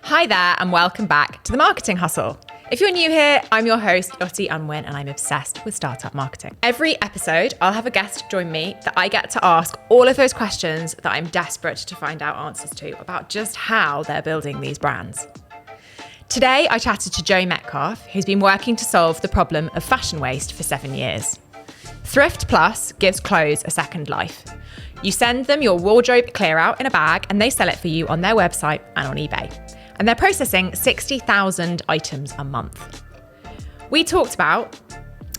Hi there, and welcome back to The Marketing Hustle. If you're new here, I'm your host, Lottie Unwin, and I'm obsessed with startup marketing. Every episode, I'll have a guest join me that I get to ask all of those questions that I'm desperate to find out answers to about just how they're building these brands. Today, I chatted to Joe Metcalfe, who's been working to solve the problem of fashion waste for 7 years. Thrift Plus gives clothes a second life. You send them your wardrobe clear out in a bag and they sell it for you on their website and on eBay. And they're processing 60,000 items a month. We talked about,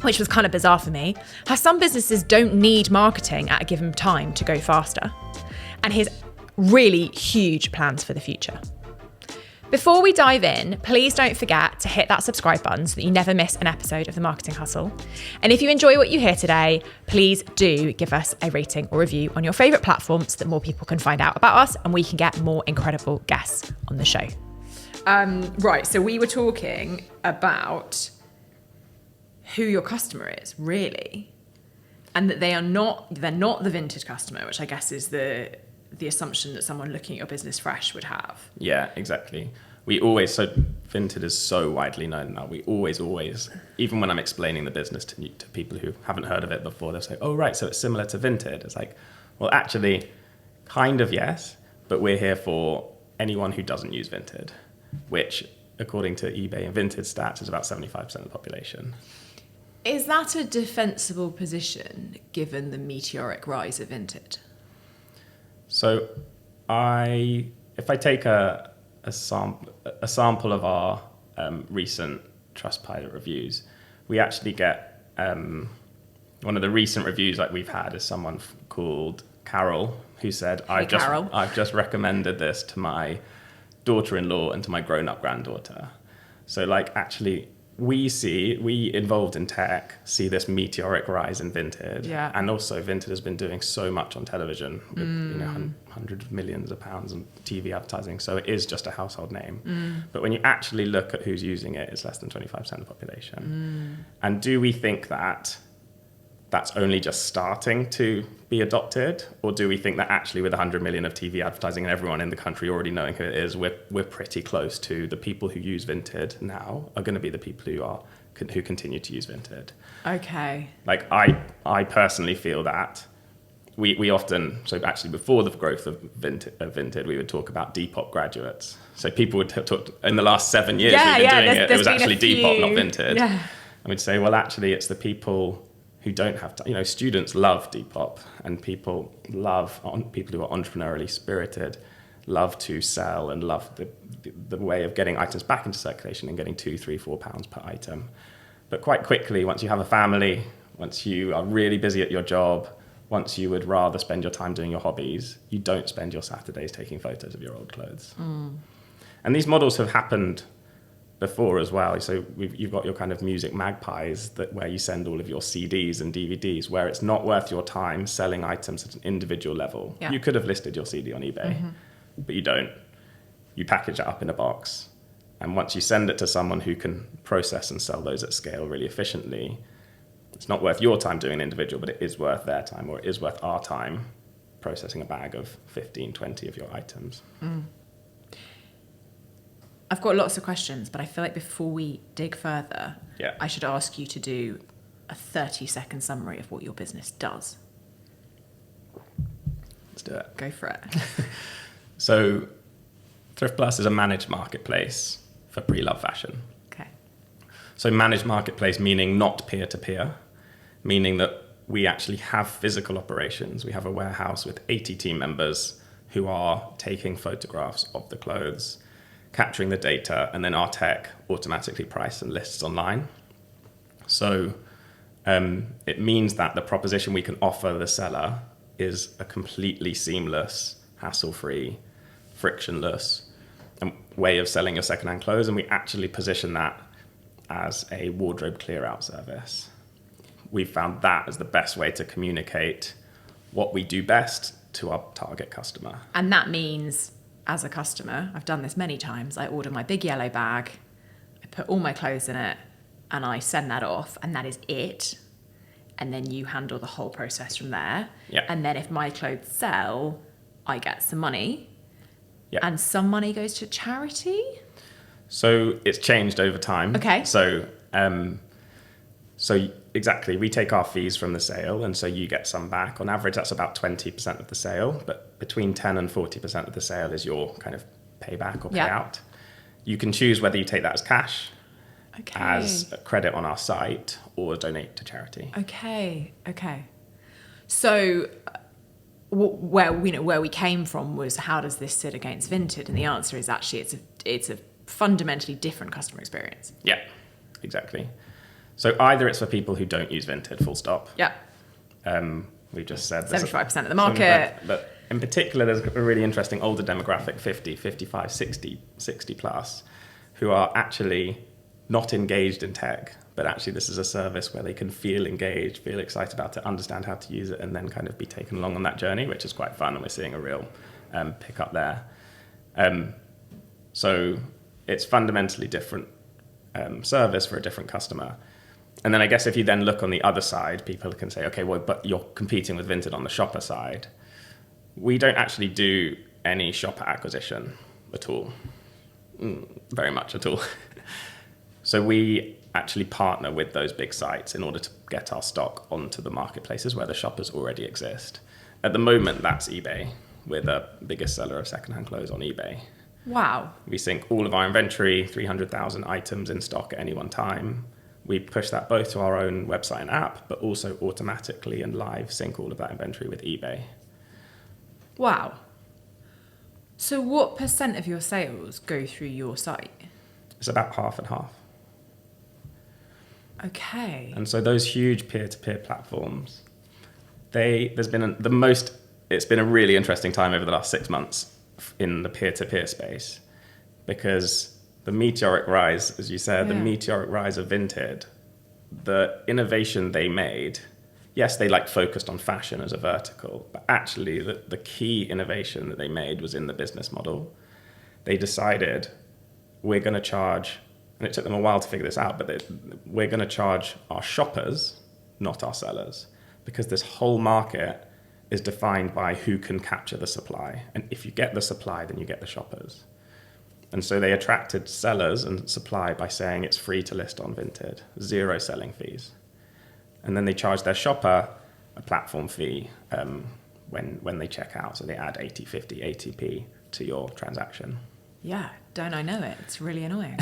which was kind of bizarre for me, how some businesses don't need marketing at a given time to go faster, and his really huge plans for the future. Before we dive in, please don't forget to hit that subscribe button so that you never miss an episode of The Marketing Hustle. And if you enjoy what you hear today, please do give us a rating or review on your favourite platform so that more people can find out about us and we can get more incredible guests on the show. Right, so we were talking about who your customer is, really, and that they're not the vintage customer, which I guess is the assumption that someone looking at your business fresh would have. Yeah, exactly. So Vinted is so widely known now. We always, even when I'm explaining the business to people who haven't heard of it before, they'll say, oh, right, so it's similar to Vinted. It's like, well, actually, kind of, yes, but we're here for anyone who doesn't use Vinted, which, according to eBay and Vinted stats, is about 75% of the population. Is that a defensible position, given the meteoric rise of Vinted? So if I take a sample of our recent Trustpilot reviews, we actually get one of the recent reviews like we've had is someone called Carol, who said, I've just recommended this to my daughter-in-law and to my grown-up granddaughter. So like actually we involved in tech see this meteoric rise in Vinted. Yeah. And also Vinted has been doing so much on television with hundreds of millions of pounds on TV advertising. So it is just a household name. But when you actually look at who's using it, it's less than 25% of the population. And do we think that that's only just starting to be adopted? Or do we think that actually with 100 million of TV advertising and everyone in the country already knowing who it is, we're pretty close to the people who use Vinted now are going to be the people who continue to use Vinted? Okay. Like I personally feel that we often, so actually before the growth of Vinted, we would talk about Depop graduates. So people would talk, in the last 7 years we've been doing it was actually Depop, not Vinted. Yeah. And we'd say, well, actually it's the people who don't have time. Students love Depop, and people who are entrepreneurially spirited love to sell and love the way of getting items back into circulation and getting £2, £3, £4 per item. But quite quickly, once you have a family, once you are really busy at your job, once you would rather spend your time doing your hobbies, you don't spend your Saturdays taking photos of your old clothes. And these models have happened before as well. So you've got your kind of music magpies where you send all of your CDs and DVDs, where it's not worth your time selling items at an individual level. Yeah. You could have listed your CD on eBay, but you don't. You package it up in a box. And once you send it to someone who can process and sell those at scale really efficiently, it's not worth your time doing an individual, but it is worth their time, or it is worth our time processing a bag of 15, 20 of your items. I've got lots of questions, but I feel like before we dig further, I should ask you to do a 30-second summary of what your business does. Let's do it. Go for it. So Thrift Plus is a managed marketplace for pre-loved fashion. Okay. So managed marketplace meaning not peer-to-peer, meaning that we actually have physical operations. We have a warehouse with 80 team members who are taking photographs of the clothes, capturing the data, and then our tech automatically prices and lists online. So it means that the proposition we can offer the seller is a completely seamless, hassle-free, frictionless way of selling your secondhand clothes, and we actually position that as a wardrobe clear-out service. We've found that as the best way to communicate what we do best to our target customer. And that means, as a customer, I've done this many times, I order my big yellow bag, I put all my clothes in it, and I send that off, and that is it. And then you handle the whole process from there. Yeah. And then if my clothes sell, I get some money. Yeah. And some money goes to charity? So it's changed over time. Okay. So exactly, we take our fees from the sale, and so you get some back. On average, that's about 20% of the sale, but between 10 and 40% of the sale is your kind of payback or payout. You can choose whether you take that as cash, as a credit on our site, or donate to charity. Okay. So where we came from was, how does this sit against Vinted? And the answer is actually it's a fundamentally different customer experience. Yeah, exactly. So either it's for people who don't use Vinted, full stop. Yeah. We've just said 75% of the market. But in particular, there's a really interesting older demographic, 50, 55, 60 plus, who are actually not engaged in tech, but actually this is a service where they can feel engaged, feel excited about it, understand how to use it, and then kind of be taken along on that journey, which is quite fun, and we're seeing a real pickup there. So it's fundamentally different service for a different customer. And then I guess if you then look on the other side, people can say, okay, well, but you're competing with Vinted on the shopper side. We don't actually do any shopper acquisition at all, very much at all. So we actually partner with those big sites in order to get our stock onto the marketplaces where the shoppers already exist. At the moment, that's eBay. We're the biggest seller of secondhand clothes on eBay. Wow. We sync all of our inventory, 300,000 items in stock at any one time. We push that both to our own website and app, but also automatically and live sync all of that inventory with eBay. Wow. So what % of your sales go through your site? It's about half and half. Okay. And so those huge peer-to-peer platforms, it's been a really interesting time over the last 6 months in the peer-to-peer space, because the meteoric rise, as you said, the meteoric rise of Vinted, the innovation they made, yes, they focused on fashion as a vertical, but actually the key innovation that they made was in the business model. They decided, we're going to charge, and it took them a while to figure this out, but we're going to charge our shoppers, not our sellers, because this whole market is defined by who can capture the supply. And if you get the supply, then you get the shoppers. And so they attracted sellers and supply by saying it's free to list on Vinted, 0 selling fees. And then they charge their shopper a platform fee when they check out. So they add 80, 50 ATP to your transaction. Yeah, don't I know it? It's really annoying.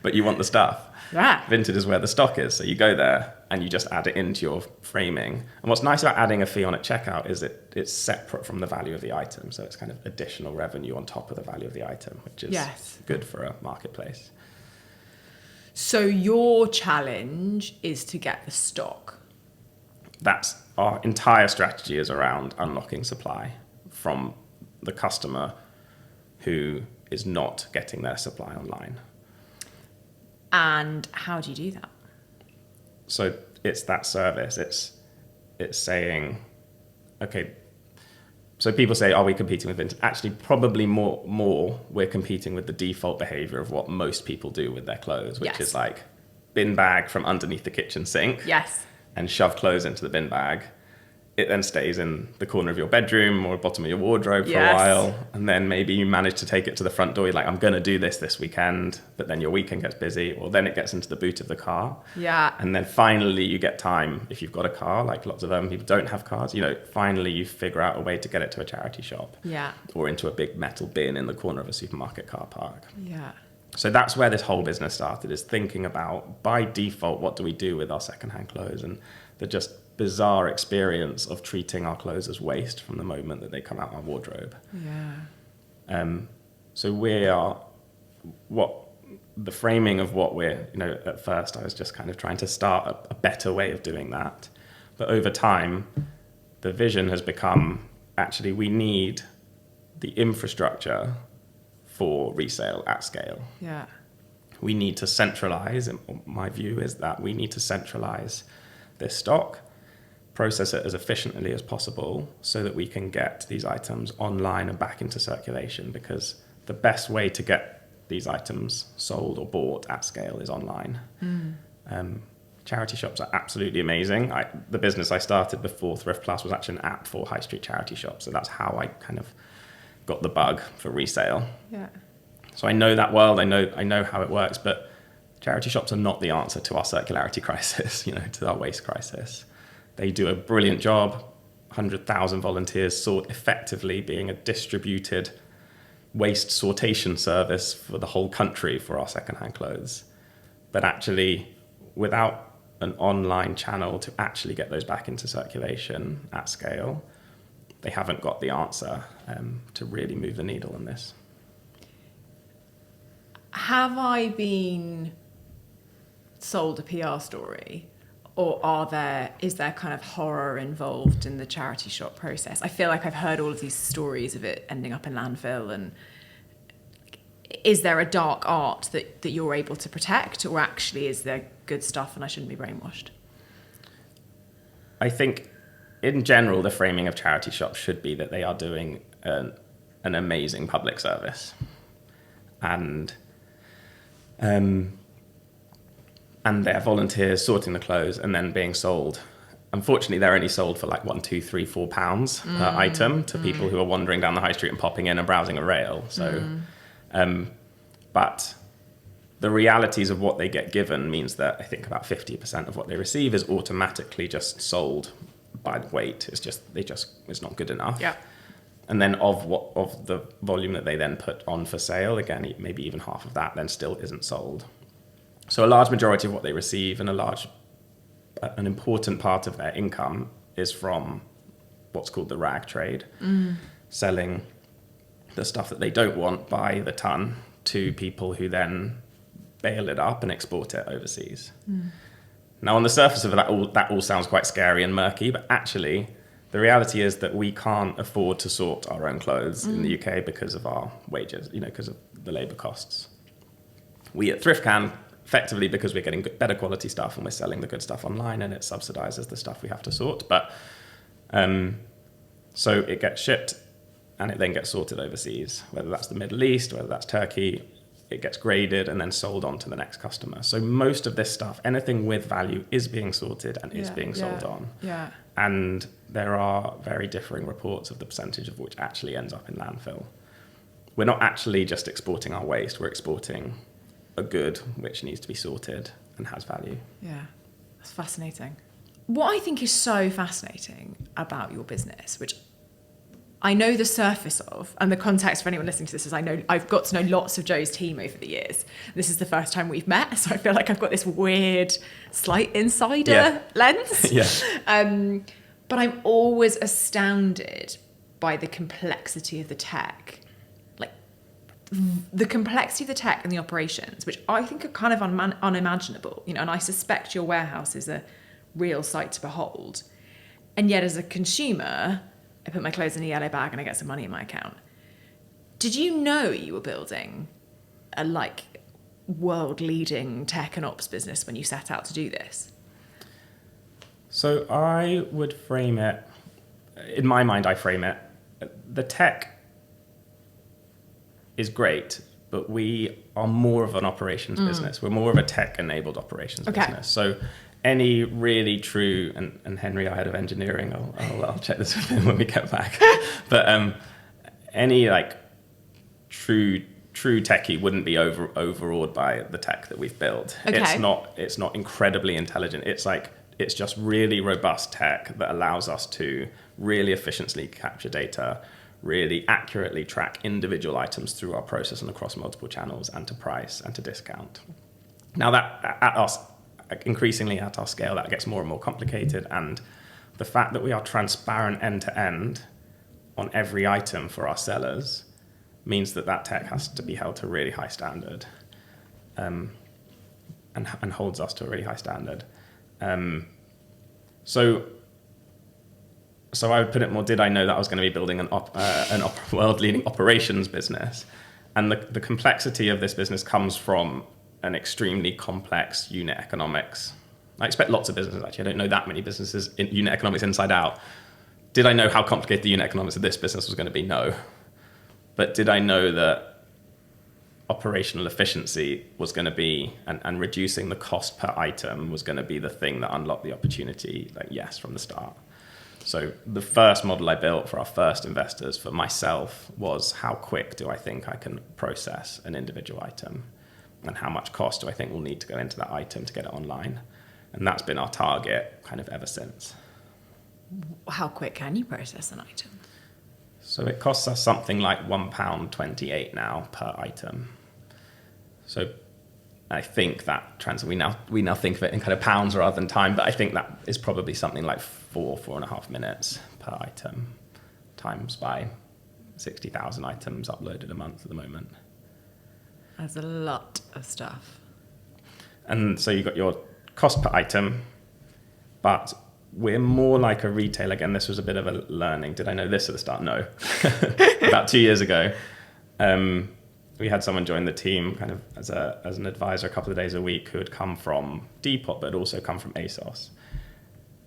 But you want the stuff. Yeah. Vinted is where the stock is. So you go there and you just add it into your framing. And what's nice about adding a fee on at checkout is it's separate from the value of the item. So it's kind of additional revenue on top of the value of the item, which is good for a marketplace. So your challenge is to get the stock. That's our entire strategy, is around unlocking supply from the customer who is not getting their supply online. And how do you do that? So it's that service. It's saying, okay, so people say, are we competing with Vinted? Actually, probably more we're competing with the default behavior of what most people do with their clothes, which is bin bag from underneath the kitchen sink. Yes. And shove clothes into the bin bag. It then stays in the corner of your bedroom or bottom of your wardrobe for a while. And then maybe you manage to take it to the front door. You're like, I'm going to do this weekend. But then your weekend gets busy. Or then it gets into the boot of the car. Yeah. And then finally you get time, if you've got a car, like lots of urban people don't have cars, finally you figure out a way to get it to a charity shop. Yeah. Or into a big metal bin in the corner of a supermarket car park. Yeah. So that's where this whole business started, is thinking about, by default, what do we do with our secondhand clothes? And the just bizarre experience of treating our clothes as waste from the moment that they come out of our wardrobe. Yeah. So the framing of what we're, at first I was just kind of trying to start a better way of doing that. But over time, the vision has become, actually, we need the infrastructure for resale at scale. Yeah. We need to centralize, and my view is that we need to centralize this stock, process it as efficiently as possible so that we can get these items online and back into circulation, because the best way to get these items sold or bought at scale is online. Charity shops are absolutely amazing. The business I started before Thrift Plus was actually an app for high street charity shops. So that's how I kind of got the bug for resale. Yeah. So I know that world, I know how it works, but charity shops are not the answer to our circularity crisis, to our waste crisis. They do a brilliant job, 100,000 volunteers sort effectively, being a distributed waste sortation service for the whole country for our secondhand clothes. But actually, without an online channel to actually get those back into circulation at scale, they haven't got the answer to really move the needle on this. Have I been sold a PR story, or is there kind of horror involved in the charity shop process? I feel like I've heard all of these stories of it ending up in landfill, and is there a dark art that you're able to protect, or actually is there good stuff and I shouldn't be brainwashed? I think in general, the framing of charity shops should be that they are doing an amazing public service, and they're volunteers sorting the clothes and then being sold. Unfortunately, they're only sold for like £1, £2, £3, £4 per item to people who are wandering down the high street and popping in and browsing a rail. So, but the realities of what they get given means that I think about 50% of what they receive is automatically just sold by the weight. It's not good enough. Yeah. And then of the volume that they then put on for sale, again, maybe even half of that then still isn't sold. So a large majority of what they receive and an important part of their income is from what's called the rag trade, selling the stuff that they don't want by the ton to people who then bale it up and export it overseas. Now, on the surface of it, that all sounds quite scary and murky, but actually, the reality is that we can't afford to sort our own clothes in the UK because of our wages, because of the labour costs. We at Thrift can, effectively, because we're getting better quality stuff and we're selling the good stuff online, and it subsidises the stuff we have to sort. But so it gets shipped and it then gets sorted overseas, whether that's the Middle East, whether that's Turkey. It gets graded and then sold on to the next customer. So most of this stuff, anything with value, is being sorted and is being sold on. Yeah. And there are very differing reports of the percentage of which actually ends up in landfill. We're not actually just exporting our waste, we're exporting a good which needs to be sorted and has value. Yeah, that's fascinating. What I think is so fascinating about your business, which I know the surface of, and the context for anyone listening to this is I've got to know lots of Joe's team over the years. This is the first time we've met, so I feel like I've got this weird, slight insider lens. But I'm always astounded by the complexity of the tech. Like, the complexity of the tech and the operations, which I think are kind of unimaginable, and I suspect your warehouse is a real sight to behold. And yet, as a consumer, I put my clothes in a yellow bag and I get some money in my account. Did you know you were building a world-leading tech and ops business when you set out to do this? So I would frame it, in my mind I frame it, the tech is great, but we are more of an operations business. We're more of a tech-enabled operations business. So any really true, and Henry, our head of engineering, I'll check this with him when we get back. But any true techie wouldn't be overawed by the tech that we've built. Okay. It's not incredibly intelligent. It's just really robust tech that allows us to really efficiently capture data, really accurately track individual items through our process and across multiple channels, and to price and to discount. Now that increasingly at our scale, that gets more and more complicated, and the fact that we are transparent end to end on every item for our sellers means that tech has to be held to a really high standard, and holds us to a really high standard. So I would put it more, did I know that I was going to be building an world-leading operations business? And the complexity of this business comes from an extremely complex unit economics. I expect lots of businesses, actually. I don't know that many businesses in unit economics inside out. Did I know how complicated the unit economics of this business was going to be? No. But did I know that operational efficiency was going to be, and reducing the cost per item was going to be the thing that unlocked the opportunity? Yes, from the start. So the first model I built for our first investors, for myself, was how quick do I think I can process an individual item, and how much cost do I think will need to go into that item to get it online. And that's been our target kind of ever since. How quick can you process an item? So it costs us something like £1.28 now per item. So I think that we now think of it in kind of pounds rather than time, but I think that is probably something like 4.5 minutes per item, times by 60,000 items uploaded a month at the moment. That's a lot of stuff. And so you've got your cost per item, but we're more like a retailer. Again, this was a bit of a learning. Did I know this at the start? No. About 2 years ago, we had someone join the team kind of as an advisor a couple of days a week who had come from Depop, but had also come from ASOS.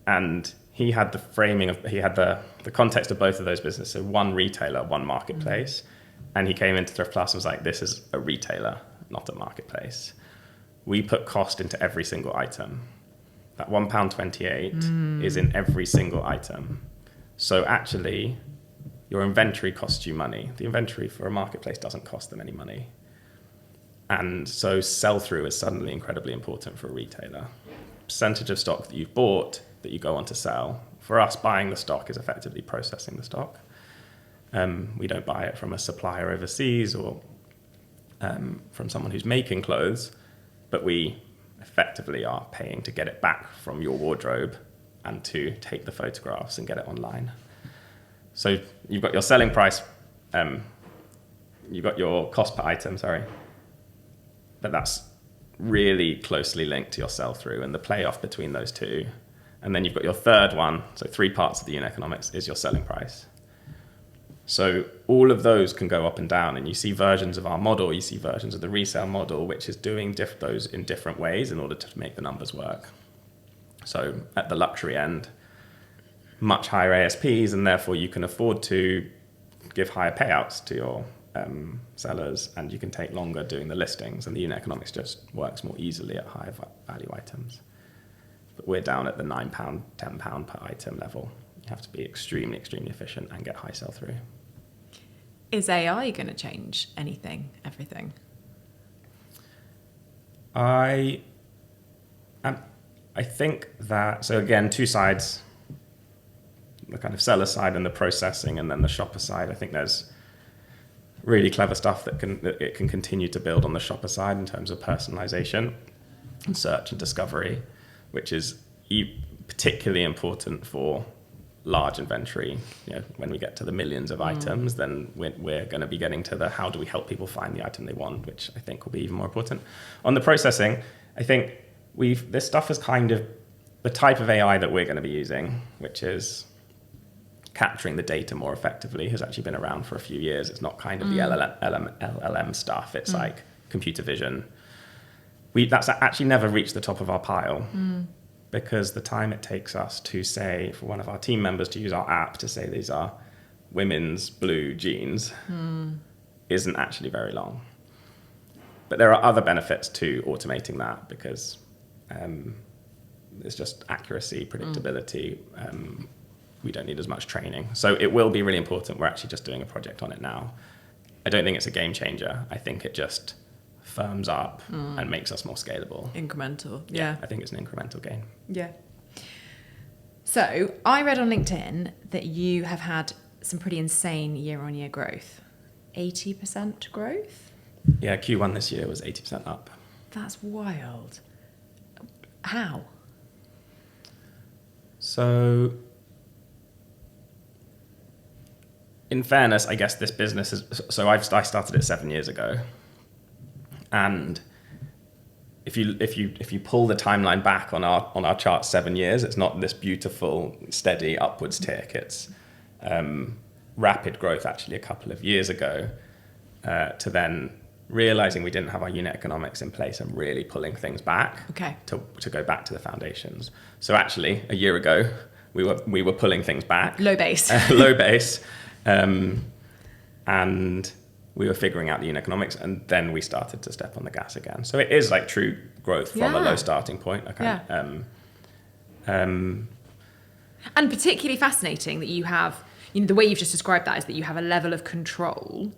And he had the framing of, he had the context of both of those businesses. So one retailer, one marketplace. And he came into Thrift Plus and was like, this is a retailer, not a marketplace. We put cost into every single item. That £1.28 is in every single item. So actually, your inventory costs you money. The inventory for a marketplace doesn't cost them any money. And so sell-through is suddenly incredibly important for a retailer. Percentage of stock that you've bought that you go on to sell. For us, buying the stock is effectively processing the stock. We don't buy it from a supplier overseas or from someone who's making clothes, but we effectively are paying to get it back from your wardrobe and to take the photographs and get it online. So you've got your selling price, you've got your cost per item, but that's really closely linked to your sell-through and the playoff between those two. And then you've got your third one, so 3 parts of the unit economics is your selling price. So all of those can go up and down, and you see versions of our model, you see versions of the resale model, which is doing those in different ways in order to make the numbers work. So at the luxury end, much higher ASPs, and therefore you can afford to give higher payouts to your sellers, and you can take longer doing the listings, and the unit economics just works more easily at higher value items. But we're down at the £9, £10 per item level. You have to be extremely, extremely efficient and get high sell-through. Is AI going to change everything? I think that, so again, two sides, the kind of seller side and the processing, and then the shopper side. I think there's really clever stuff that it can continue to build on the shopper side in terms of personalization and search and discovery, which is particularly important for large inventory. When we get to the millions of items, then we're going to be getting to the how do we help people find the item they want, which I think will be even more important. On the processing, I think this stuff is kind of the type of AI that we're going to be using, which is capturing the data more effectively, has actually been around for a few years. It's not kind of the LLM stuff. It's like computer vision. That's actually never reached the top of our pile. Because the time it takes us to say, for one of our team members to use our app to say these are women's blue jeans isn't actually very long. But there are other benefits to automating that, because it's just accuracy, predictability. We don't need as much training. So it will be really important. We're actually just doing a project on it now. I don't think it's a game changer. I think it just firms up and makes us more scalable. Incremental, yeah. I think it's an incremental gain. Yeah. So I read on LinkedIn that you have had some pretty insane year-on-year growth. 80% growth? Yeah, Q1 this year was 80% up. That's wild. How? So, in fairness, I guess this business is... So I started it 7 years ago. And if you pull the timeline back on our chart 7 years, it's not this beautiful, steady upwards tick. It's rapid growth actually a couple of years ago to then realizing we didn't have our unit economics in place and really pulling things back to go back to the foundations. So actually, a year ago, we were pulling things back. Low base. And we were figuring out the unit economics, and then we started to step on the gas again. So it is like true growth from a low starting point. And particularly fascinating that you have, the way you've just described that is that you have a level of control,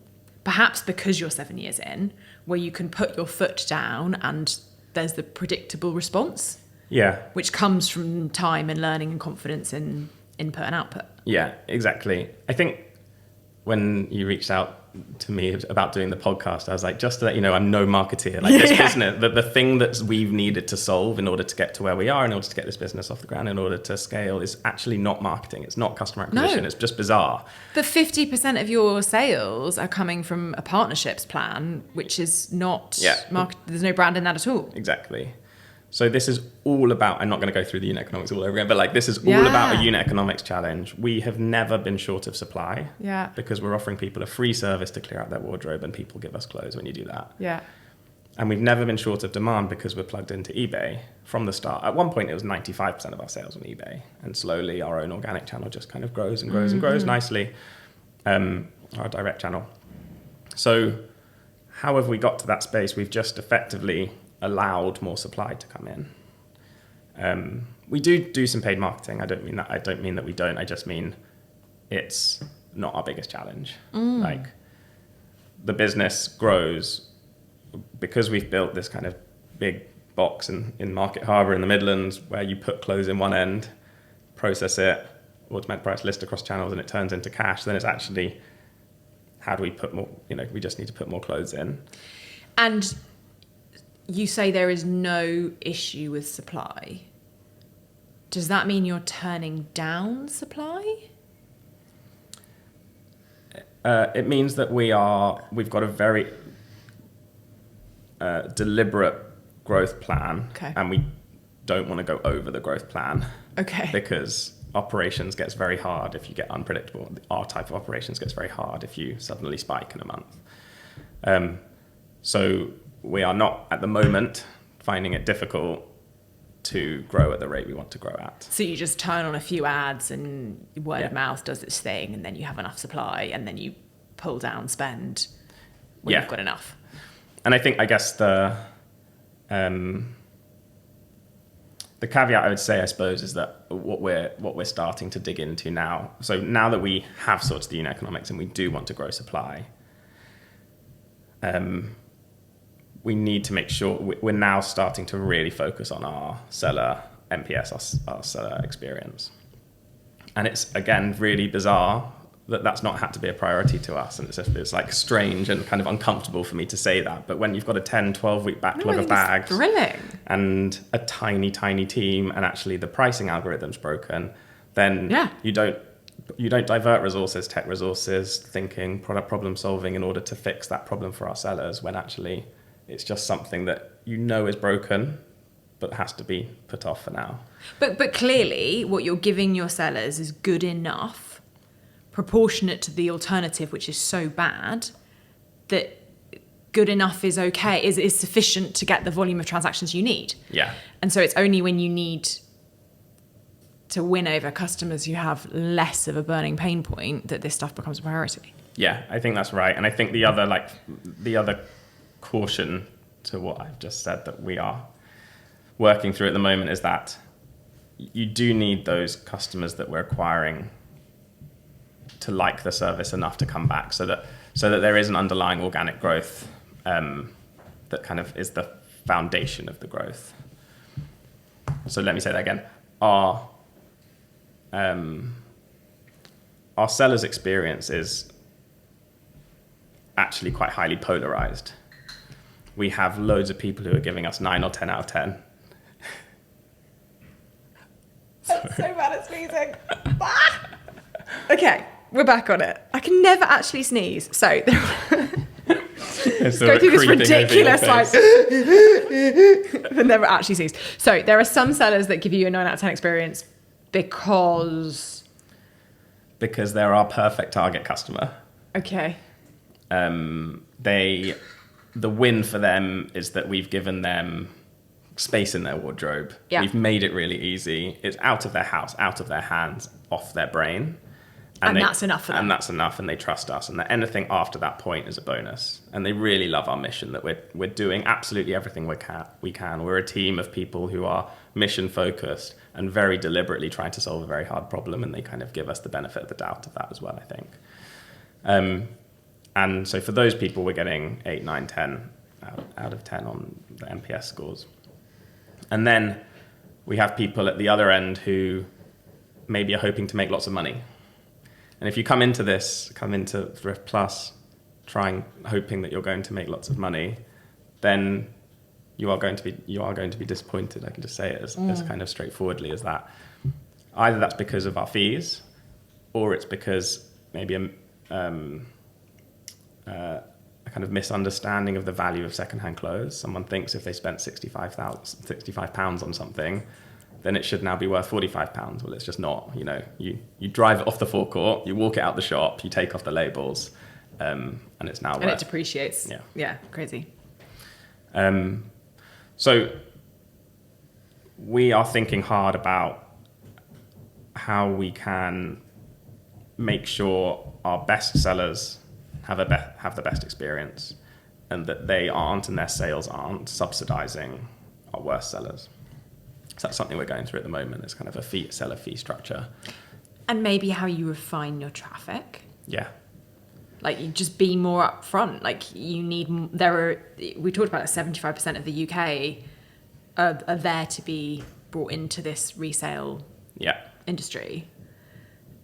perhaps because you're 7 years in, where you can put your foot down and there's the predictable response. Yeah. Which comes from time and learning and confidence in input and output. Yeah, exactly. I think when you reached out to me about doing the podcast, I was like, just to let you know, I'm no marketeer. Like this business, the thing that we've needed to solve in order to get to where we are, in order to get this business off the ground, in order to scale, is actually not marketing. It's not customer acquisition. It's just bizarre. But 50% of your sales are coming from a partnerships plan, which is not market. There's no brand in that at all. Exactly. So this is all about, I'm not going to go through the unit economics all over again, but like this is all about a unit economics challenge. We have never been short of supply because we're offering people a free service to clear out their wardrobe, and people give us clothes when you do that. Yeah. And we've never been short of demand because we're plugged into eBay from the start. At one point, it was 95% of our sales on eBay. And slowly our own organic channel just kind of grows and grows and grows nicely, our direct channel. So how have we got to that space? We've just effectively allowed more supply to come in. We do some paid marketing. I don't mean that we don't. I just mean it's not our biggest challenge. Like the business grows because we've built this kind of big box in Market Harbour in the Midlands where you put clothes in one end, process it, automatic price list across channels, and it turns into cash. Then it's actually, how do we put more, we just need to put more clothes in. And you say there is no issue with supply. Does that mean you're turning down supply? It means that we've got a very deliberate growth plan, and we don't want to go over the growth plan. Okay. Because operations gets very hard if you get unpredictable. Our type of operations gets very hard if you suddenly spike in a month. So we are not, at the moment, finding it difficult to grow at the rate we want to grow at. So you just turn on a few ads and word of mouth does its thing, and then you have enough supply, and then you pull down spend when you've got enough. And I guess the caveat I would say, I suppose, is that what we're starting to dig into now. So now that we have sorted the unit economics and we do want to grow supply, we need to make sure we're now starting to really focus on our seller NPS, our seller experience. And it's, again, really bizarre that that's not had to be a priority to us. And it's like strange and kind of uncomfortable for me to say that. But when you've got a 10, 12-week backlog of bags and a tiny, tiny team, and actually the pricing algorithm's broken, then you don't divert resources, tech resources, thinking, product problem solving in order to fix that problem for our sellers, when actually it's just something that is broken, but has to be put off for now. But clearly what you're giving your sellers is good enough, proportionate to the alternative, which is so bad, that good enough is okay, is sufficient to get the volume of transactions you need. Yeah. And so it's only when you need to win over customers who have less of a burning pain point that this stuff becomes a priority. Yeah, I think that's right. And I think the other caution to what I've just said that we are working through at the moment is that you do need those customers that we're acquiring to like the service enough to come back, so that there is an underlying organic growth that kind of is the foundation of the growth. So let me say that again. Our sellers' experience is actually quite highly polarized. We have loads of people who are giving us 9 or 10 out of 10. That's so bad at sneezing. Okay, we're back on it. I can never actually sneeze. So let's go through this ridiculous but never actually sneeze. So there are some sellers that give you a 9 out of 10 experience because they're our perfect target customer. Okay. The win for them is that we've given them space in their wardrobe. Yeah. We've made it really easy. It's out of their house, out of their hands, off their brain. And that's enough for them. And that's enough, and they trust us. And that anything after that point is a bonus. And they really love our mission, that we're doing absolutely everything we can. We're a team of people who are mission focused and very deliberately trying to solve a very hard problem. And they kind of give us the benefit of the doubt of that as well, I think. And so for those people, we're getting 8, 9, 10 out of 10 on the NPS scores. And then we have people at the other end who maybe are hoping to make lots of money. And if you come into Thrift Plus, hoping that you're going to make lots of money, then you are going to be disappointed. I can just say it as kind of straightforwardly as that. Either that's because of our fees, or it's because maybe a kind of misunderstanding of the value of secondhand clothes. Someone thinks if they spent £65 on something, then it should now be worth £45. Well, it's just not. You drive it off the forecourt, you walk it out the shop, you take off the labels, and it's now worth. And it depreciates. Yeah, crazy. So we are thinking hard about how we can make sure our best sellers have the best experience, and that they aren't, and their sales aren't, subsidizing our worst sellers. So that's something we're going through at the moment. It's kind of a seller fee structure. And maybe how you refine your traffic. Yeah. Like, you just be more upfront. Like, we talked about 75% of the UK are there to be brought into this resale industry.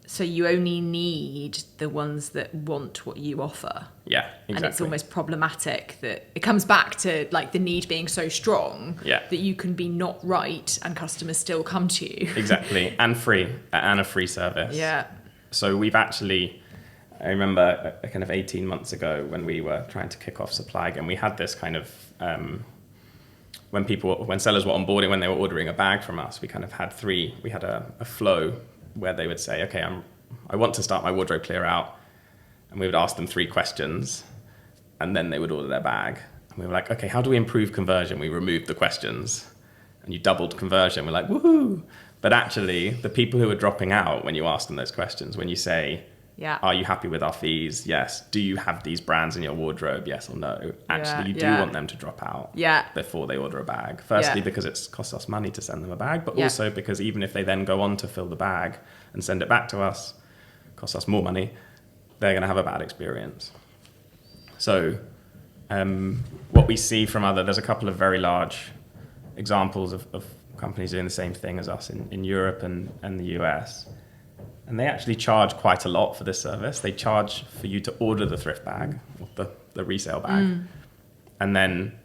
So you only need the ones that want what you offer. Yeah, exactly. And it's almost problematic that it comes back to like the need being so strong that you can be not right and customers still come to you. Exactly. And a free service. Yeah. So I remember kind of 18 months ago when we were trying to kick off supply again, we had this kind of, when sellers were onboarding, when they were ordering a bag from us, we kind of had a flow where they would say, okay, I want to start my wardrobe clear out. And we would ask them 3 questions, and then they would order their bag. And we were like, okay, how do we improve conversion? We removed the questions, and you doubled conversion. We're like, woohoo. But actually, the people who are dropping out when you ask them those questions, when you say, are you happy with our fees? Yes. Do you have these brands in your wardrobe? Yes or no? Actually, you do want them to drop out before they order a bag. Firstly, because it costs us money to send them a bag, but also because even if they then go on to fill the bag and send it back to us, costs us more money, they're going to have a bad experience. So what we see from there's a couple of very large examples of companies doing the same thing as us in Europe and the US. And they actually charge quite a lot for this service. They charge for you to order the thrift bag, or the resale bag. And then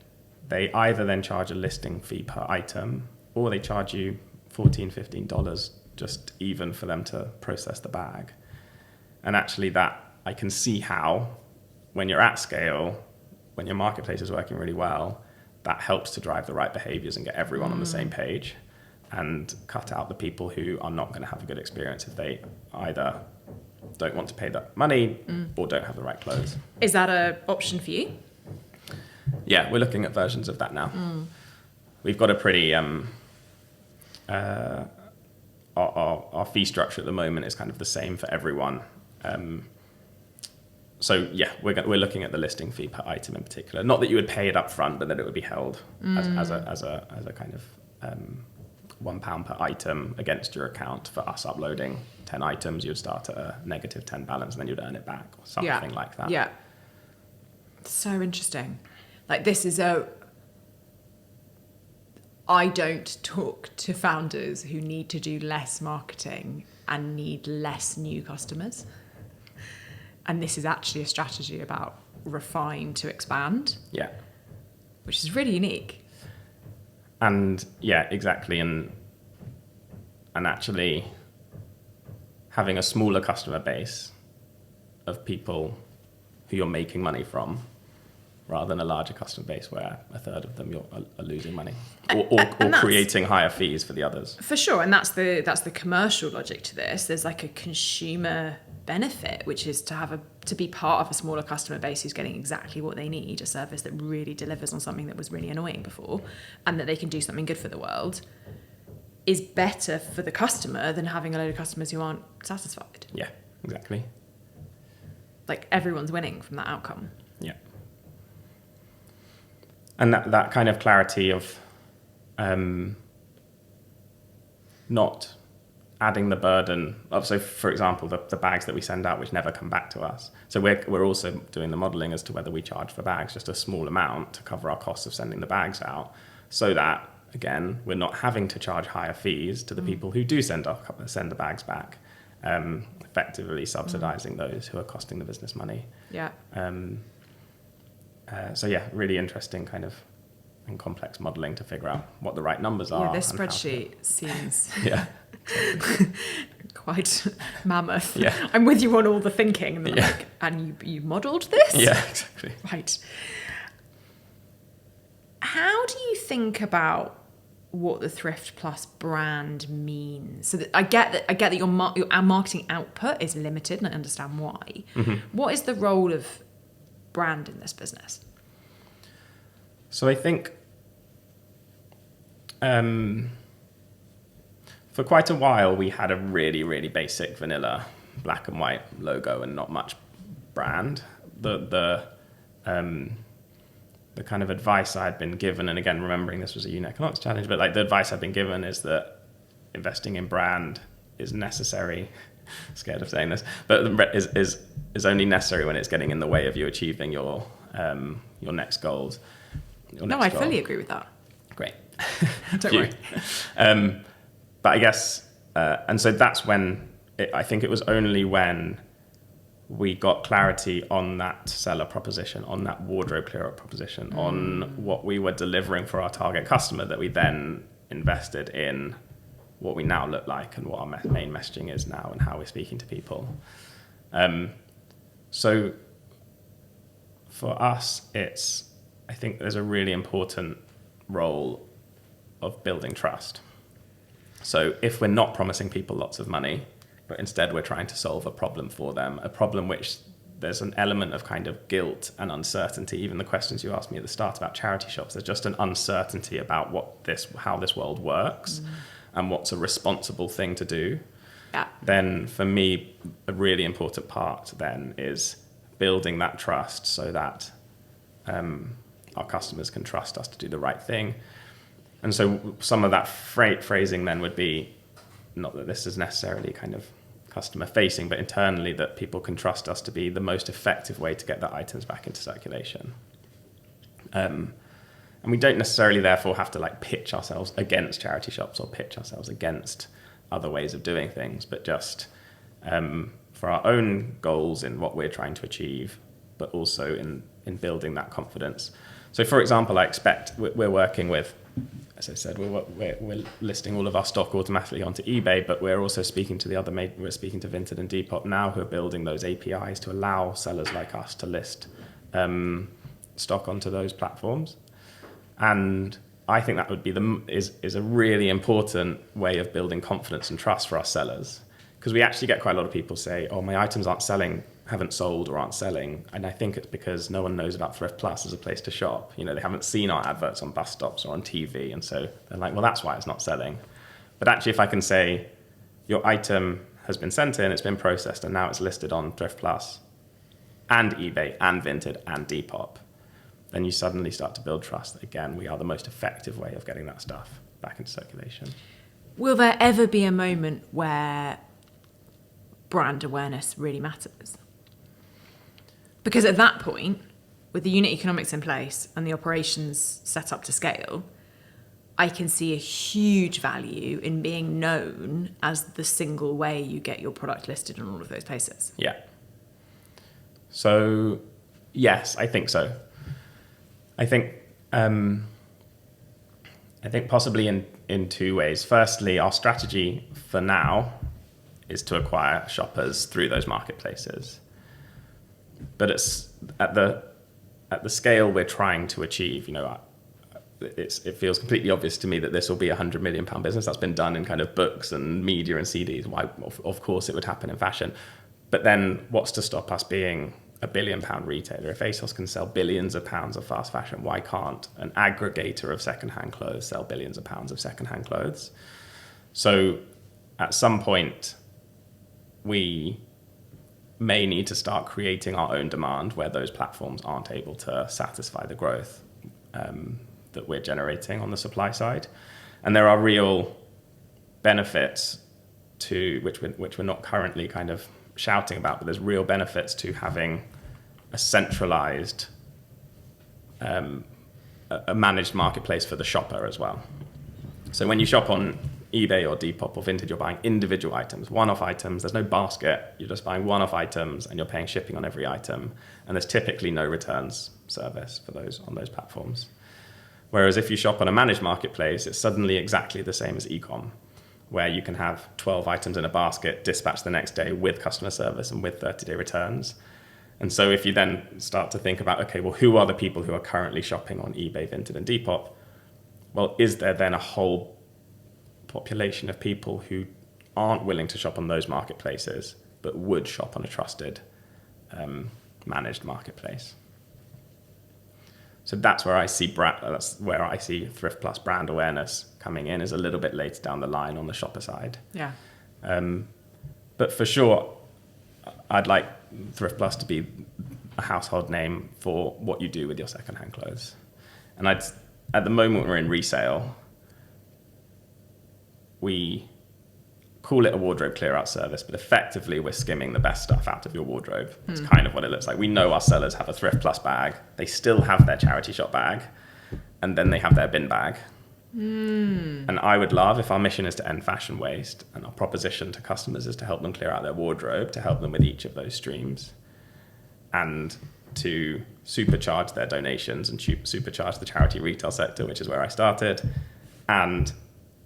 they either then charge a listing fee per item, or they charge you $14, $15 just even for them to process the bag. And actually that, I can see how, when you're at scale, when your marketplace is working really well, that helps to drive the right behaviors and get everyone on the same page, and cut out the people who are not going to have a good experience if they either don't want to pay that money or don't have the right clothes. Is that an option for you? Yeah, we're looking at versions of that now. We've got a pretty... our fee structure at the moment is kind of the same for everyone. So yeah, we're looking at the listing fee per item in particular. Not that you would pay it up front, but that it would be held as a kind of... £1 per item against your account. For us uploading 10 items, you'd start at a negative 10 balance, and then you'd earn it back, or something like that. Yeah. So interesting. Like, I don't talk to founders who need to do less marketing and need less new customers. And this is actually a strategy about refine to expand. Yeah. Which is really unique. And yeah, exactly. And actually having a smaller customer base of people who you're making money from, rather than a larger customer base where a third of them are losing money, or creating higher fees for the others. For sure, and that's the commercial logic to this. There's like a consumer benefit, which is to be part of a smaller customer base who's getting exactly what they need, a service that really delivers on something that was really annoying before, and that they can do something good for the world, is better for the customer than having a load of customers who aren't satisfied. Yeah. exactly. Like everyone's winning from that outcome. Yeah. And that kind of clarity of not adding the burden of, so for example, the bags that we send out which never come back to us. So we're also doing the modeling as to whether we charge for bags just a small amount to cover our costs of sending the bags out, so that again we're not having to charge higher fees to the people who do send the bags back, effectively subsidizing those who are costing the business money. Yeah. So yeah, really interesting kind of and complex modeling to figure out what the right numbers are. Yeah, this spreadsheet seems yeah. quite mammoth. Yeah. I'm with you on all the thinking. And, like, and you modelled this? Yeah, exactly. Right. How do you think about what the Thrift Plus brand means? So that I get that your marketing output is limited, and I understand why. Mm-hmm. What is the role of brand in this business? So I think for quite a while we had a really, really basic vanilla black and white logo and not much brand. The kind of advice I'd been given, and again remembering this was a unit economics challenge, but like the advice I'd been given is that investing in brand is necessary. Scared of saying this, but is only necessary when it's getting in the way of you achieving your next goals. I fully agree with that. Great. Don't worry. But I guess, and so that's when, I think it was only when we got clarity on that seller proposition, on that wardrobe clear-up proposition, on what we were delivering for our target customer, that we then invested in what we now look like and what our main messaging is now and how we're speaking to people. So for us, I think there's a really important role of building trust. So if we're not promising people lots of money, but instead we're trying to solve a problem for them, a problem which there's an element of kind of guilt and uncertainty. Even the questions you asked me at the start about charity shops, there's just an uncertainty about how this world works and what's a responsible thing to do. Yeah. Then for me, a really important part then is building that trust so that our customers can trust us to do the right thing. And so some of that phrasing then would be, not that this is necessarily kind of customer facing, but internally that people can trust us to be the most effective way to get their items back into circulation. And we don't necessarily therefore have to like pitch ourselves against charity shops or pitch ourselves against other ways of doing things, but just for our own goals in what we're trying to achieve, but also in building that confidence. So for example, I expect we're working with, as I said, we're listing all of our stock automatically onto eBay, but we're also speaking to we're speaking to Vinted and Depop now, who are building those APIs to allow sellers like us to list stock onto those platforms. And I think that would be is a really important way of building confidence and trust for our sellers, because we actually get quite a lot of people say, "Oh, my items haven't sold or aren't selling," and I think it's because no one knows about Thrift Plus as a place to shop. You know, they haven't seen our adverts on bus stops or on TV, and so they're like, "Well, that's why it's not selling." But actually, if I can say, "Your item has been sent in, it's been processed, and now it's listed on Thrift Plus, and eBay, and Vinted, and Depop," then you suddenly start to build trust that, again, we are the most effective way of getting that stuff back into circulation. Will there ever be a moment where brand awareness really matters? Because at that point, with the unit economics in place and the operations set up to scale, I can see a huge value in being known as the single way you get your product listed in all of those places. Yeah. So, yes, I think so. I think possibly in two ways. Firstly, our strategy for now is to acquire shoppers through those marketplaces. But it's at the scale we're trying to achieve, you know, it feels completely obvious to me that this will be a £100 million business. That's been done in kind of books and media and CDs. Why, of course, it would happen in fashion. But then what's to stop us being a £1 billion retailer? If ASOS can sell billions of pounds of fast fashion, why can't an aggregator of secondhand clothes sell billions of pounds of secondhand clothes? So at some point, we may need to start creating our own demand where those platforms aren't able to satisfy the growth that we're generating on the supply side. And there are real benefits to which we're not currently kind of shouting about, but there's real benefits to having a centralized, a managed marketplace for the shopper as well. So when you shop on eBay or Depop or Vinted, you're buying individual items, one-off items. There's no basket. You're just buying one-off items, and you're paying shipping on every item. And there's typically no returns service for those on those platforms. Whereas if you shop on a managed marketplace, it's suddenly exactly the same as e-com, where you can have 12 items in a basket, dispatched the next day with customer service and with 30-day returns. And so if you then start to think about, okay, well, who are the people who are currently shopping on eBay, Vinted, and Depop? Well, is there then a whole population of people who aren't willing to shop on those marketplaces, but would shop on a trusted, managed marketplace? So that's where I see Thrift Plus brand awareness coming in, is a little bit later down the line on the shopper side. Yeah. But for sure, I'd like Thrift Plus to be a household name for what you do with your secondhand clothes. And at the moment we're in resale, we call it a wardrobe clear-out service, but effectively we're skimming the best stuff out of your wardrobe. That's kind of what it looks like. We know our sellers have a Thrift Plus bag. They still have their charity shop bag, and then they have their bin bag. And I would love, if our mission is to end fashion waste, and our proposition to customers is to help them clear out their wardrobe, to help them with each of those streams, and to supercharge their donations and supercharge the charity retail sector, which is where I started, and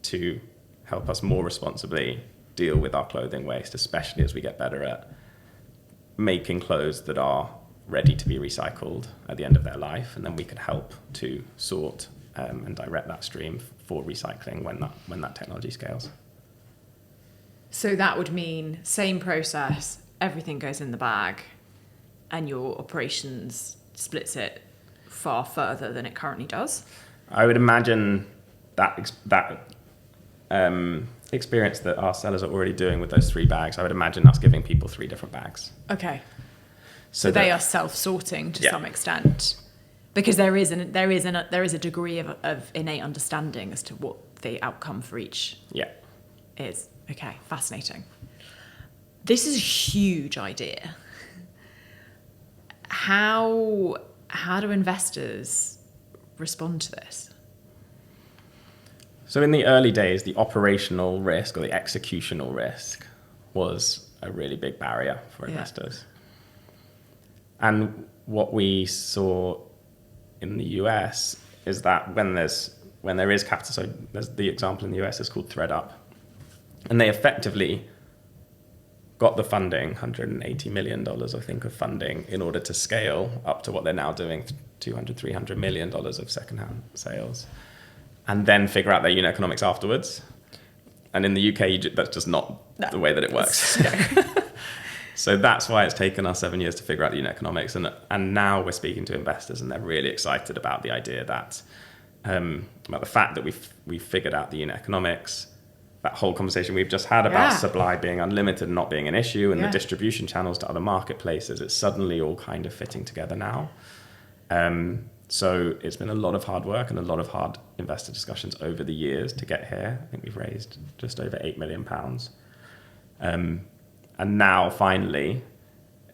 to help us more responsibly deal with our clothing waste, especially as we get better at making clothes that are ready to be recycled at the end of their life, and then we can help to sort and direct that stream for recycling when that technology scales. So that would mean same process, everything goes in the bag, and your operations splits it far further than it currently does? I would imagine that experience that our sellers are already doing with those 3 bags, I would imagine us giving people 3 different bags. Okay. So they are self-sorting to some extent, because there is a degree of innate understanding as to what the outcome for each is. Okay, fascinating. This is a huge idea. How do investors respond to this? So in the early days, the operational risk or the executional risk was a really big barrier for investors. And what we saw in the US is that when there is capital, so there's the example in the US is called ThreadUp, and they effectively got the funding, $180 million, I think, of funding in order to scale up to what they're now doing, $200-300 million of secondhand sales, and then figure out their unit economics afterwards. And in the UK, that's just not the way that it works. So that's why it's taken us 7 years to figure out the unit economics. And now we're speaking to investors, and they're really excited about the idea that, about the fact that we've figured out the unit economics, that whole conversation we've just had about supply being unlimited and not being an issue, and the distribution channels to other marketplaces, it's suddenly all kind of fitting together now. So it's been a lot of hard work and a lot of hard investor discussions over the years to get here. I think we've raised just over £8 million. And now finally,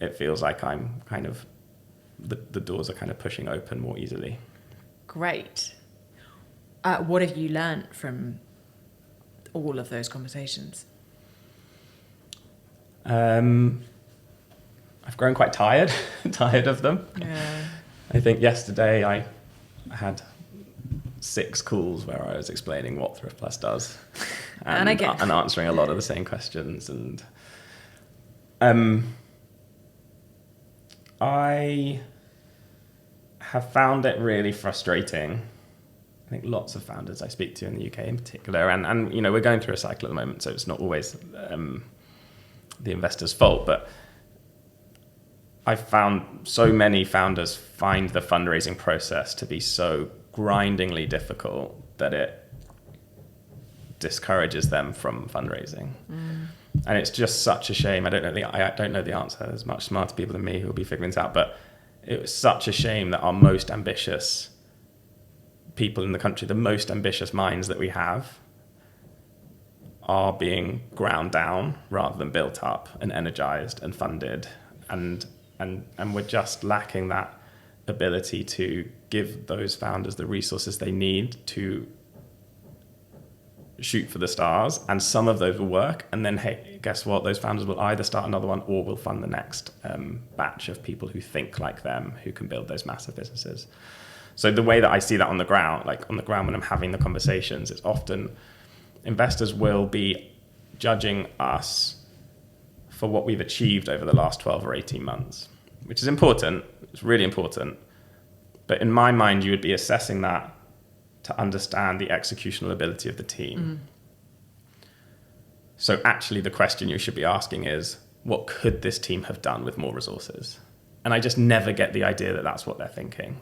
it feels like I'm kind of, the doors are kind of pushing open more easily. Great. What have you learned from all of those conversations? I've grown quite tired of them. Yeah. I think yesterday I had 6 calls where I was explaining what Thrift Plus does and answering a lot of the same questions. And I have found it really frustrating. I think lots of founders I speak to in the UK in particular, and you know, we're going through a cycle at the moment, so it's not always the investor's fault, but I've found so many founders find the fundraising process to be so grindingly difficult that it discourages them from fundraising. And it's just such a shame. I don't know the answer. There's much smarter people than me who will be figuring this out. But it was such a shame that our most ambitious people in the country, the most ambitious minds that we have, are being ground down rather than built up and energized and funded. And we're just lacking that ability to give those founders the resources they need to shoot for the stars, and some of those will work, and then, hey, guess what, those founders will either start another one or will fund the next batch of people who think like them, who can build those massive businesses. So the way that I see that on the ground, like on the ground when I'm having the conversations, it's often investors will be judging us for what we've achieved over the last 12 or 18 months, which is important. It's really important. But in my mind, you would be assessing that to understand the executional ability of the team. So actually the question you should be asking is, what could this team have done with more resources? And I just never get the idea that that's what they're thinking.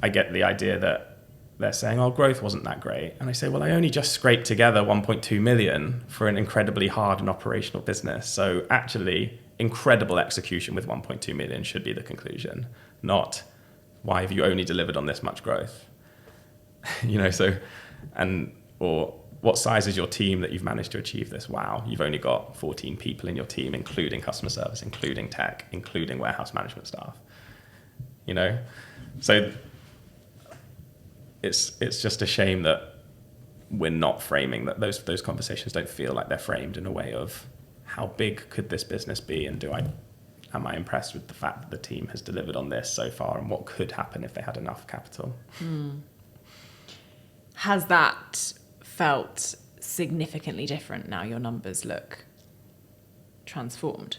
I get the idea that they're saying, oh, growth wasn't that great. And I say, well, I only just scraped together 1.2 million for an incredibly hard and operational business. So actually, incredible execution with 1.2 million should be the conclusion, not why have you only delivered on this much growth? Or what size is your team that you've managed to achieve this? Wow, you've only got 14 people in your team, including customer service, including tech, including warehouse management staff. So it's just a shame that we're not framing that. Those conversations don't feel like they're framed in a way of how big could this business be, and am I impressed with the fact that the team has delivered on this so far, and what could happen if they had enough capital. Has that felt significantly different now your numbers look transformed?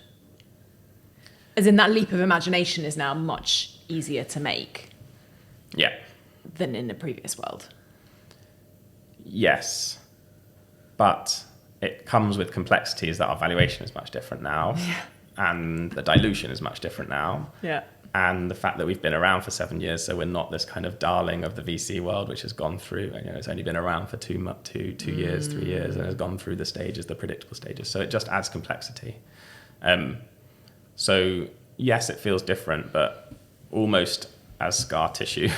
As in, that leap of imagination is now much easier to make than in the previous world? Yes, but it comes with complexities that our valuation is much different now, and the dilution is much different now. And the fact that we've been around for 7 years, so we're not this kind of darling of the VC world, which has gone through, it's only been around for 2 years, 3 years, and has gone through the stages, the predictable stages. So it just adds complexity. So yes, it feels different, but almost as scar tissue,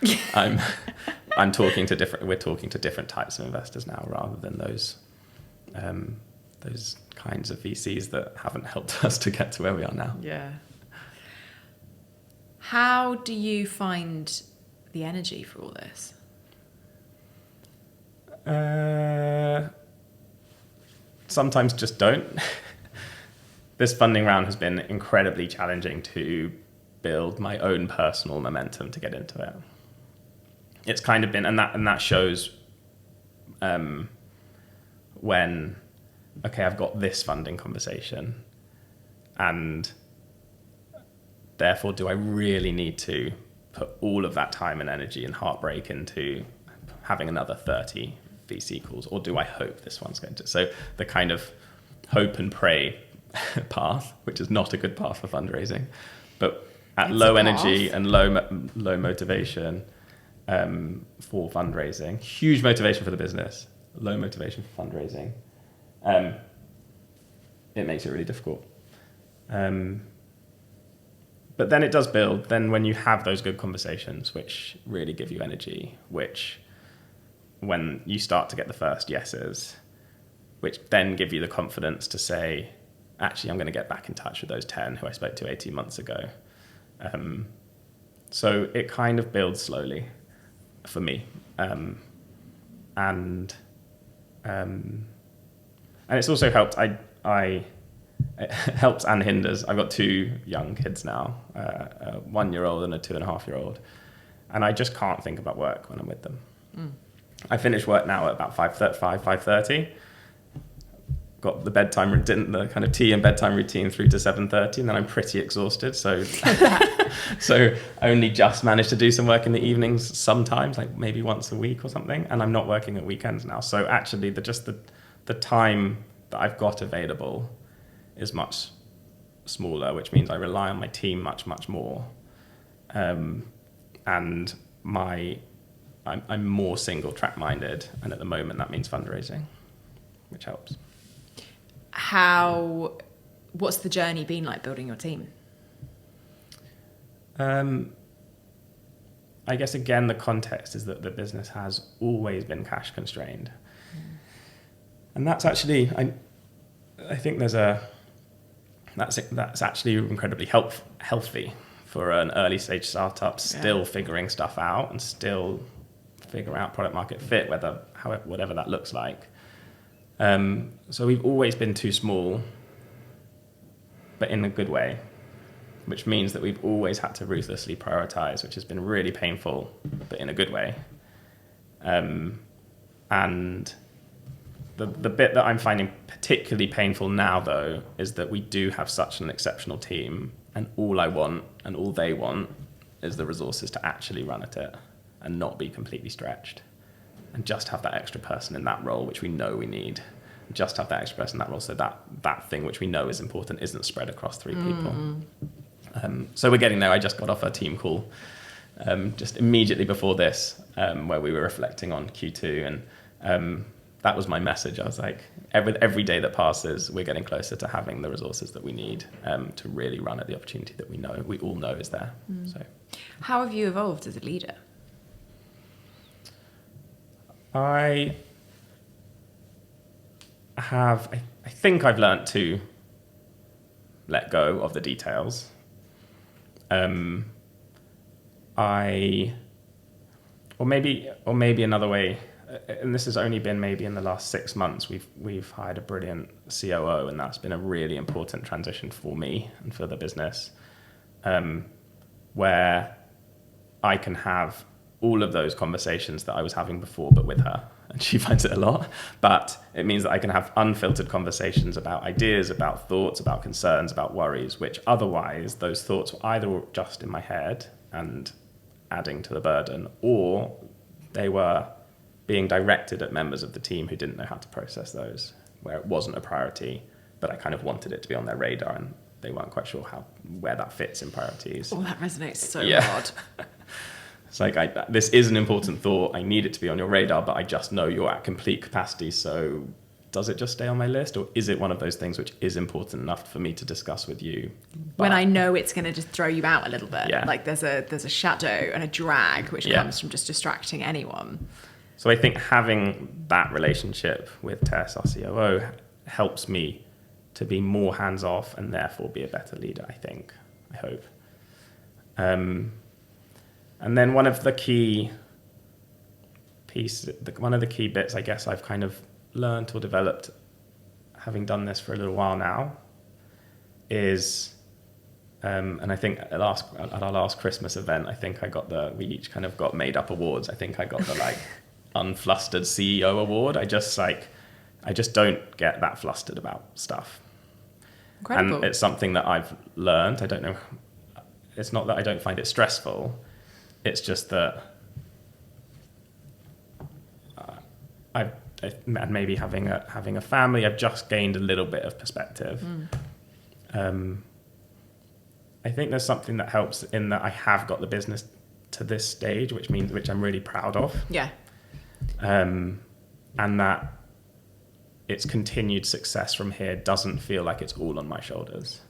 we're talking to different types of investors now, rather than those kinds of VCs that haven't helped us to get to where we are now. How do you find the energy for all this? Sometimes just don't. This funding round has been incredibly challenging to build my own personal momentum to get into it. It's kind of been, and that shows when, okay, I've got this funding conversation, and therefore, do I really need to put all of that time and energy and heartbreak into having another 30 VC calls, or do I hope this one's going to? So the kind of hope and pray path, which is not a good path for fundraising, but at low energy and low motivation for fundraising, huge motivation for the business, low motivation for fundraising, it makes it really difficult. But then it does build. Then when you have those good conversations, which really give you energy, which when you start to get the first yeses, which then give you the confidence to say, actually, I'm going to get back in touch with those 10 who I spoke to 18 months ago. So it kind of builds slowly for me. And it's also helped. It helps and hinders. I've got 2 young kids now, a 1-year-old and a 2.5-year-old, and I just can't think about work when I'm with them. I finish work now at about 5:30. Got the the kind of tea and bedtime routine through to 7:30, and then I'm pretty exhausted. So I only just manage to do some work in the evenings sometimes, like maybe once a week or something, and I'm not working at weekends now. So actually, the time that I've got available is much smaller, which means I rely on my team much, much more. And I'm more single track minded. And at the moment that means fundraising, which helps. what's the journey been like building your team? I guess, again, the context is that the business has always been cash constrained. And that's actually, I think that's actually incredibly healthy for an early stage startup still figuring stuff out and still figure out product market fit, whatever that looks like. So we've always been too small, but in a good way, which means that we've always had to ruthlessly prioritize, which has been really painful, but in a good way. And the bit that I'm finding particularly painful now, though, is that we do have such an exceptional team, and all I want and all they want is the resources to actually run at it and not be completely stretched, and just have that extra person in that role, which we know we need. Just have that extra person in that role so that thing which we know is important isn't spread across 3 people. So we're getting there. I just got off a team call just immediately before this where we were reflecting on Q2, and that was my message. I was like, every day that passes, we're getting closer to having the resources that we need to really run at the opportunity that we all know is there. So, how have you evolved as a leader? I think I've learnt to let go of the details. Or maybe another way, and this has only been maybe in the last 6 months, we've hired a brilliant COO, and that's been a really important transition for me and for the business, where I can have all of those conversations that I was having before, but with her. And she finds it a lot. But it means that I can have unfiltered conversations about ideas, about thoughts, about concerns, about worries, which otherwise those thoughts were either just in my head and adding to the burden, or they were being directed at members of the team who didn't know how to process those, where it wasn't a priority, but I kind of wanted it to be on their radar, and they weren't quite sure where that fits in priorities. Oh, that resonates so hard. It's like, this is an important thought. I need it to be on your radar, but I just know you're at complete capacity. So does it just stay on my list, or is it one of those things which is important enough for me to discuss with you? When I know it's going to just throw you out a little bit. Yeah. Like there's a shadow and a drag which comes from just distracting anyone. So I think having that relationship with Tess, our COO, helps me to be more hands-off and therefore be a better leader, I hope. And then one of the key bits, I guess, I've kind of learned or developed, having done this for a little while now, is, and I think at our last Christmas event, I think we each kind of got made up awards. I think I got the unflustered CEO award. I just don't get that flustered about stuff. Incredible. And it's something that I've learned. I don't know. It's not that I don't find it stressful. It's just that and maybe having a family, I've just gained a little bit of perspective. I think there's something that helps in that I have got the business to this stage, which I'm really proud of. Yeah. And that its continued success from here doesn't feel like it's all on my shoulders.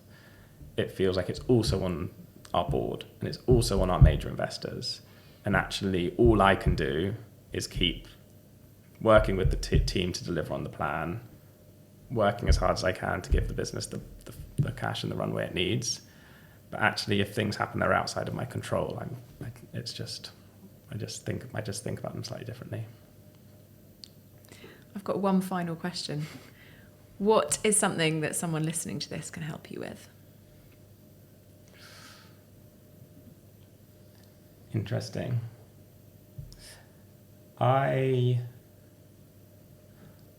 It feels like it's also on our board, and it's also on our major investors. And actually, all I can do is keep working with the team to deliver on the plan, working as hard as I can to give the business the cash and the runway it needs. But actually, if things happen that are outside of my control, I just think about them slightly differently. I've got one final question. What is something that someone listening to this can help you with? Interesting.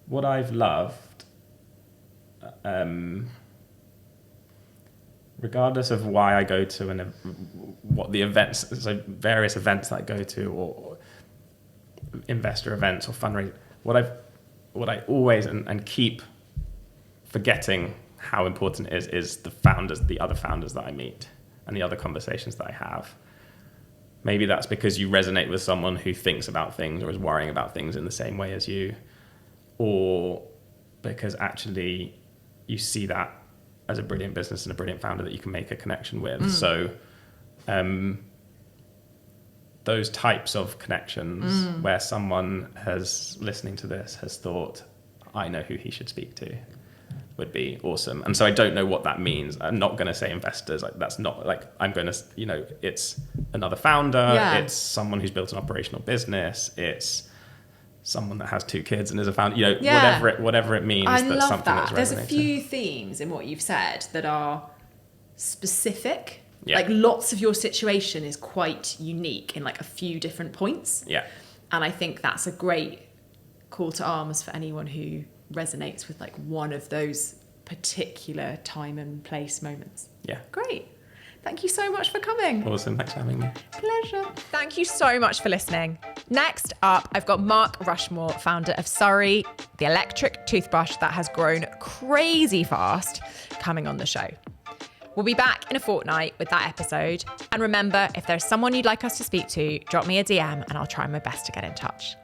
What I've loved, regardless of why I go to what the events, so various events that I go to, or investor events or fundraising, what I always and keep forgetting how important it is the other founders that I meet and the other conversations that I have. Maybe that's because you resonate with someone who thinks about things or is worrying about things in the same way as you, or because actually you see that as a brilliant business and a brilliant founder that you can make a connection with. So those types of connections where someone listening to this has thought, I know who he should speak to, would be awesome. And so I don't know what that means. I'm not going to say investors. Like, that's not like, I'm going to, it's another founder. It's someone who's built an operational business. It's someone that has 2 kids and is a founder, whatever it means. I That's love something that. that's There's a resonating. few themes in what you've said that are specific. Yeah. Like lots of your situation is quite unique in like a few different points. Yeah. And I think that's a great call to arms for anyone who resonates with like one of those particular time and place moments. Yeah. Great. Thank you so much for coming. Awesome. Thanks for having me. Pleasure. Thank you so much for listening. Next up, I've got Mark Rushmore, founder of Surrey, the electric toothbrush that has grown crazy fast, coming on the show. We'll be back in a fortnight with that episode. And remember, if there's someone you'd like us to speak to, drop me a DM and I'll try my best to get in touch.